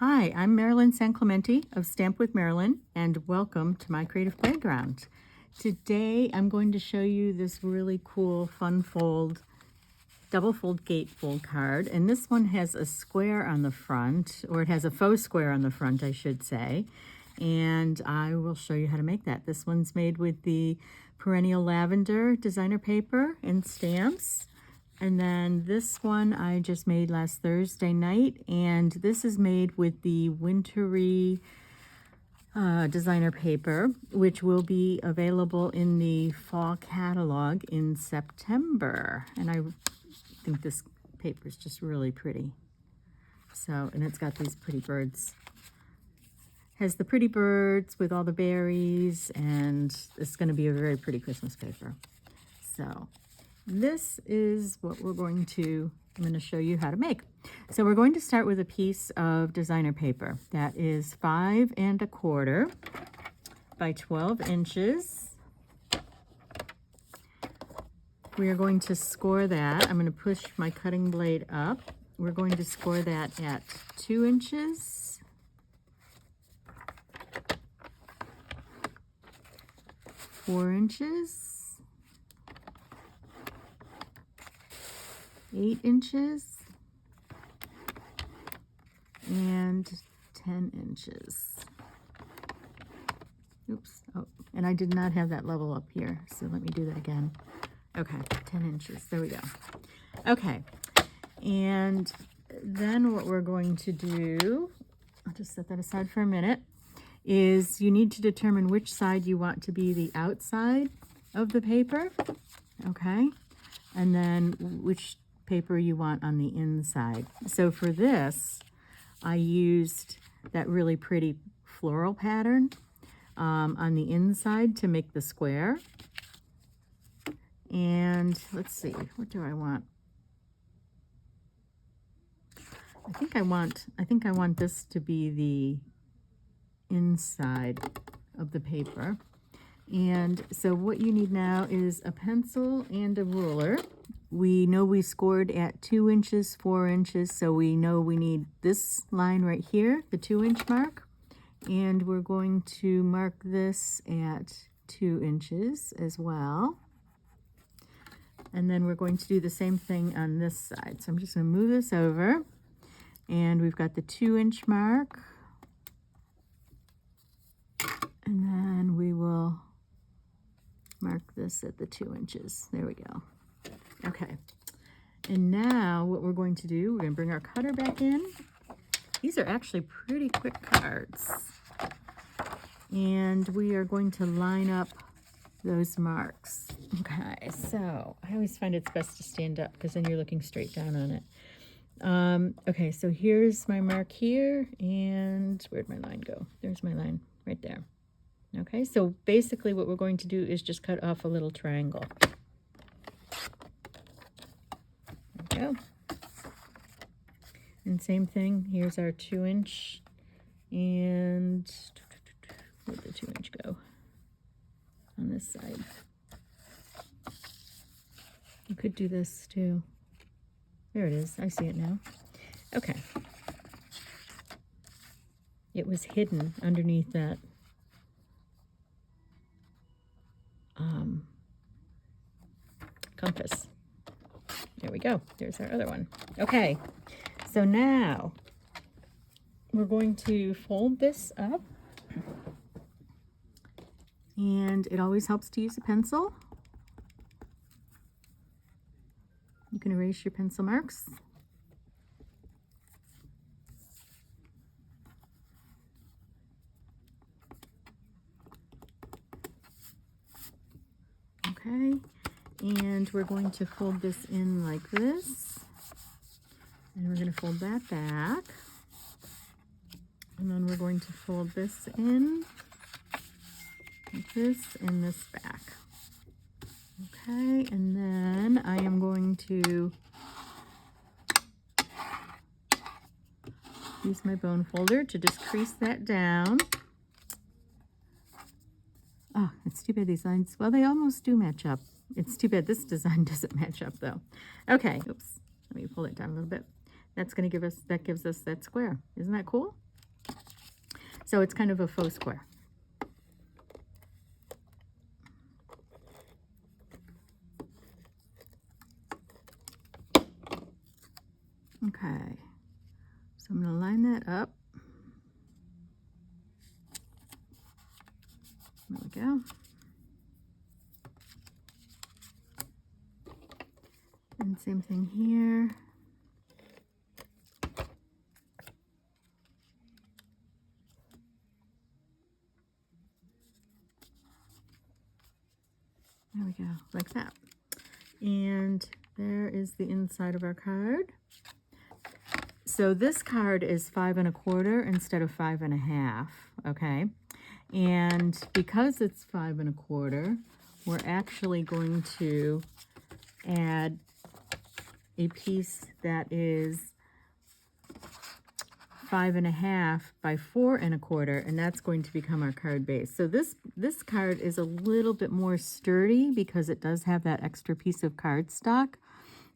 Hi, I'm Marilyn San Clemente of Stamp with Marilyn, and welcome to my Creative Playground. Today I'm going to show you this really cool fun fold, double fold gatefold card, and this one has a square on the front, or it has a faux square on the front, I should say, and I will show you how to make that. This one's made with the Perennial Lavender designer paper and stamps. And then this one I just made last Thursday night, and this is made with the wintry designer paper, which will be available in the fall catalog in September. And I think this paper is just really pretty. So, and it's got these pretty birds. Has the pretty birds with all the berries, and it's going to be a very pretty Christmas paper. So this is what I'm going to show you how to make. So we're going to start with a piece of designer paper that is 5 1/4 by 12 inches. We are going to score that. I'm going to push my cutting blade up. We're going to score that at 2 inches, 4 inches, 8 inches, and 10 inches. Oops, oh, and I did not have that level up here, so let me do that again. Okay, 10 inches, there we go. Okay, and then what we're going to do, I'll just set that aside for a minute, is you need to determine which side you want to be the outside of the paper, okay? And then which paper you want on the inside. So for this, I used that really pretty floral pattern on the inside to make the square. And let's see, what do I want? I think I want this to be the inside of the paper. And so what you need now is a pencil and a ruler. We know we scored at 2 inches, 4 inches, so we know we need this line right here, the 2-inch mark. And we're going to mark this at 2 inches as well. And then we're going to do the same thing on this side. So I'm just going to move this over. And we've got the 2-inch mark. And then we will mark this at the 2 inches. There we go. Okay. And now what we're going to do, we're going to bring our cutter back in. These are actually pretty quick cards. And we are going to line up those marks. Okay, so I always find it's best to stand up because then you're looking straight down on it. Okay, so here's my mark here, and where'd my line go? There's my line right there. Okay, so basically what we're going to do is just cut off a little triangle. There we go. And same thing, here's our 2-inch, and where'd the 2-inch go? On this side. You could do this too. There it is, I see it now. Okay. It was hidden underneath that compass. There we go. There's our other one. Okay, so now we're going to fold this up, and it always helps to use a pencil. You can erase your pencil marks. Okay, and we're going to fold this in like this, and we're going to fold that back, and then we're going to fold this in like this and this back. Okay, and then I am going to use my bone folder to just crease that down. Oh, it's too bad these lines, well, they almost do match up. It's too bad this design doesn't match up though. Okay, oops, let me pull it down a little bit. That's going to give us, that gives us that square. Isn't that cool? So it's kind of a faux square. Okay, so I'm going to line that up. There we go. And same thing here. There we go, like that. And there is the inside of our card. So this card is 5 1/4 instead of 5 1/2, okay? And because it's 5 1/4, we're actually going to add a piece that is 5 1/2 by 4 1/4, and that's going to become our card base. So this card is a little bit more sturdy because it does have that extra piece of cardstock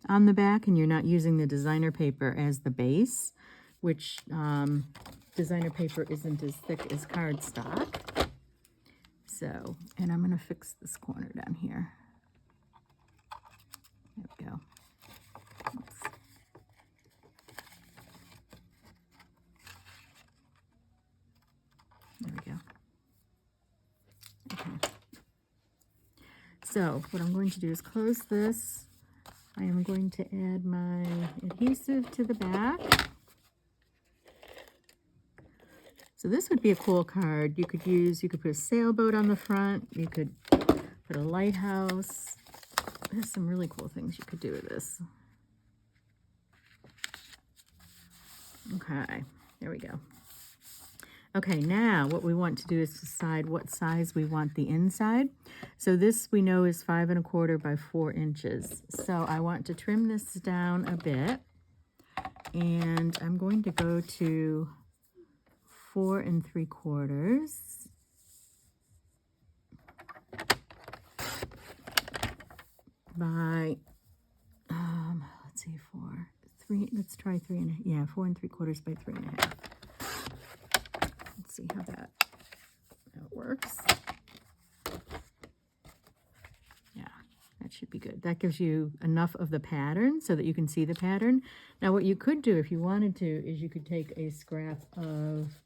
on the back, and you're not using the designer paper as the base, which designer paper isn't as thick as cardstock. So, and I'm going to fix this corner down here. There we go. Oops. There we go. Okay. So what I'm going to do is close this. I am going to add my adhesive to the back. So this would be a cool card. You could put a sailboat on the front. You could put a lighthouse. There's some really cool things you could do with this. Okay, there we go. Okay, now what we want to do is decide what size we want the inside. So this we know is 5 1/4 by 4 inches. So I want to trim this down a bit, and I'm going to go to 4 3/4 by let's see, 3. Let's try 3 and yeah, 4 3/4 by 3 1/2. Let's see how that works. Yeah, that should be good. That gives you enough of the pattern so that you can see the pattern. Now what you could do if you wanted to is you could take a scrap of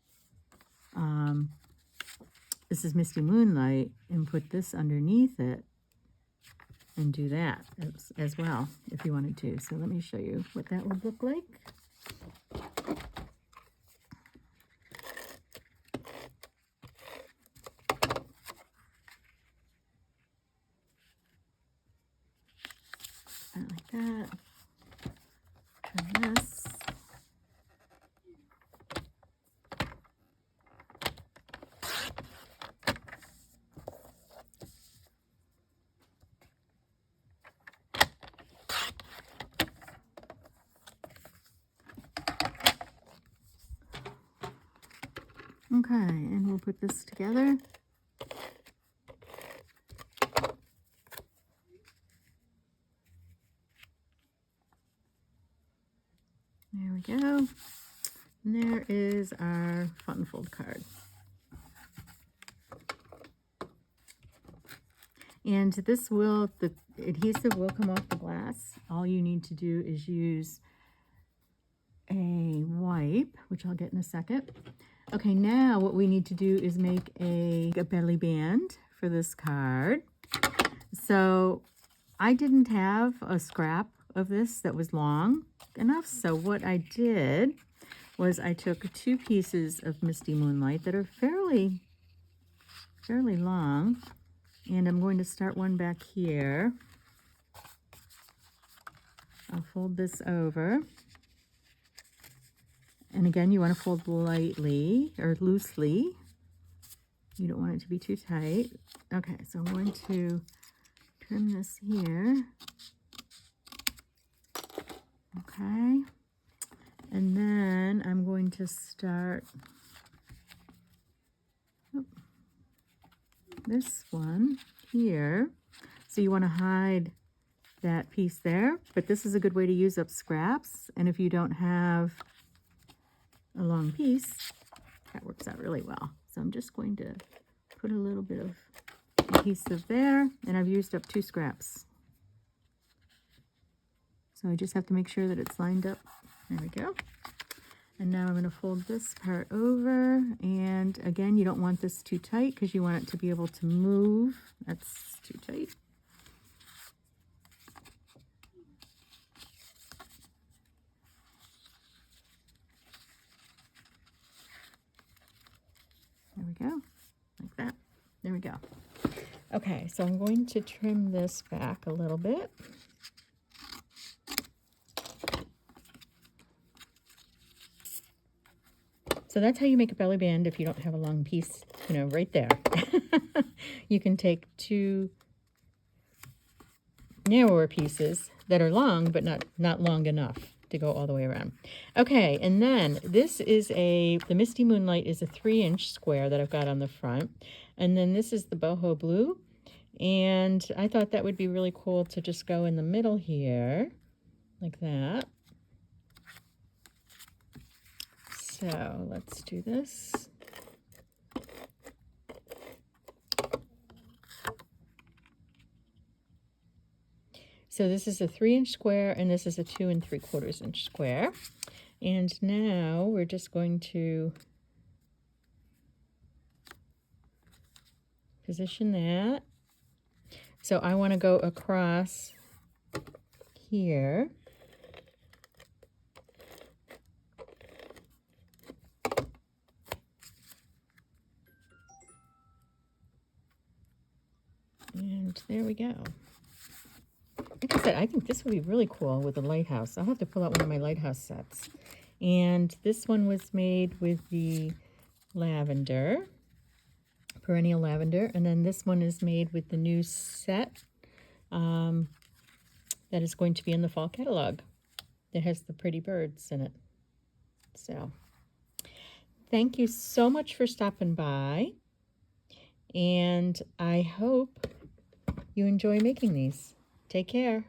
this is Misty Moonlight and put this underneath it and do that as well if you wanted to. So let me show you what that would look like. Like that. Trim this. Okay, and we'll put this together. There we go. And there is our fun fold card. And this will, the adhesive will come off the glass. All you need to do is use a wipe, which I'll get in a second. Okay, now what we need to do is make a belly band for this card. So I didn't have a scrap of this that was long enough. So what I did was I took 2 pieces of Misty Moonlight that are fairly long. And I'm going to start one back here. I'll fold this over. And again, you want to fold lightly or loosely. You don't want it to be too tight. Okay, so I'm going to trim this here. Okay. And then I'm going to start this one here. So you want to hide that piece there, but this is a good way to use up scraps. And if you don't have a long piece, That works out really well. So I'm just going to put a little bit of adhesive there, and I've used up 2 scraps. So I just have to make sure that it's lined up. There we go. And now I'm going to fold this part over, and again, you don't want this too tight because you want it to be able to move. That's too tight. There we go, like that. There we go. Okay, so I'm going to trim this back a little bit. So that's how you make a belly band if you don't have a long piece, you know, right there. You can take 2 narrower pieces that are long, but not long enough to go all the way around. Okay, and then this is the Misty Moonlight is a 3-inch square that I've got on the front. And then this is the boho blue. And I thought that would be really cool to just go in the middle here, like that. So let's do this. So this is a 3-inch square, and this is a 2 3/4 inch square. And now we're just going to position that. So I want to go across here. And there we go. Like I said, I think this would be really cool with a lighthouse. I'll have to pull out one of my lighthouse sets. And this one was made with the lavender, perennial lavender. And then this one is made with the new set that is going to be in the fall catalog. That has the pretty birds in it. So, thank you so much for stopping by. And I hope you enjoy making these. Take care.